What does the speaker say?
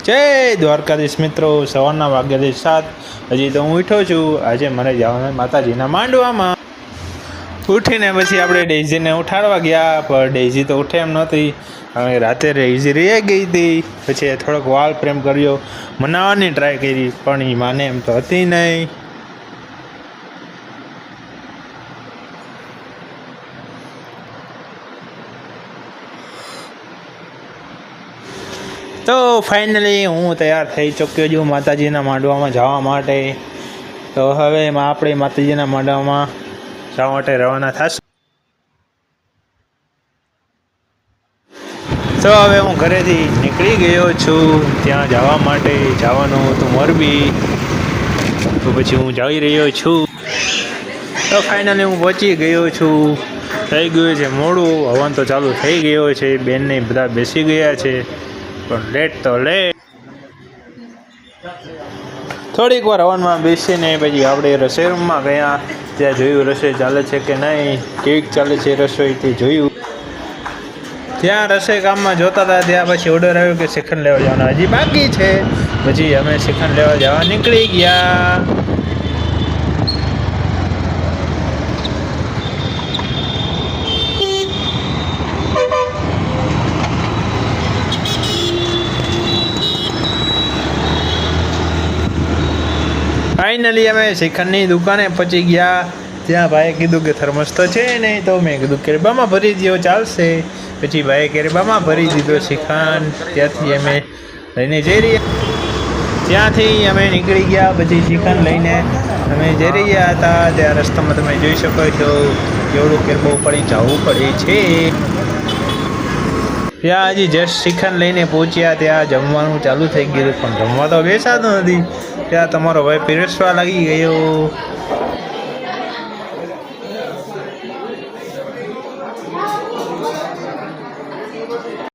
જય દ્વારકાધીશ મિત્રો, સવારના વાગ્યા 7. હજી તો હું ઉઠ્યો છું. આજે મને જવાનું માતાજીના માંડવામાં. ઉઠીને પછી આપણે ડેઝીને ઉઠાડવા ગયા, પણ ડેઝી તો ઉઠે એમ નહોતી. હવે રાતે ડેઝી રહી ગઈ હતી. પછી થોડોક વાળ પ્રેમ કર્યો, મનાવવાની ટ્રાય કરી, પણ એ માને એમ તો હતી નહીં. તો ફાઇનલી હું તૈયાર થઈ ચૂક્યો છું માતાજીના માંડવામાં જવા માટે. તો હવે આપણે માતાજીના માંડવામાં જવા માટે રવાના થશું. તો હવે હું ઘરેથી નીકળી ગયો છું ત્યાં જવા માટે. જવાનું હતું મોરબી, તો પછી હું જઈ રહ્યો છું. તો ફાઇનલી હું પહોંચી ગયો છું. થઈ ગયું છે મોડું, હવન તો ચાલુ થઈ ગયો છે. બેનને બધા બેસી ગયા છે, પણ લેટ તો લેટ. થોડીક વાર હવનમાં બેસીને પછી આપણે રસોઈ રૂમમાં ગયા. ત્યાં જોયું રસોઈ ચાલે છે કે નહીં, કેવીક ચાલે છે રસોઈ તે જોયું. ત્યાં રસોઈ કામમાં જોતા હતા, ત્યાં પછી ઓર્ડર આવ્યો કે શ્રીખંડ લેવા જવાના હજી બાકી છે. પછી અમે શ્રીખંડ લેવા જવા નીકળી ગયા. ફાઇનલી અમે શ્રીખંડની દુકાને પહોંચી ગયા. ત્યાં ભાઈએ કીધું કે થર્મસ તો છે નહીં, તો મેં કીધું કેરબામાં ભરી દો ચાલશે. પછી ભાઈએ કેરબામાં ભરી દીધો શ્રીખંડ. ત્યાંથી અમે લઈને જઈ રહ્યા. ત્યાંથી અમે નીકળી ગયા. પછી શ્રીખંડ લઈને અમે જઈ રહ્યા હતા. ત્યાં રસ્તામાં તમે જોઈ શકો છો કેવડું કેરબો પડી જવું પડે છે. ત્યાં હજી જસ્ટ શ્રીખંડ લઈને પહોંચ્યા, ત્યાં જમવાનું ચાલુ થઈ ગયું, પણ જમવા તો બેસાતું નથી. ત્યાં તમારો ભાઈ પીરસવા લાગી ગયો.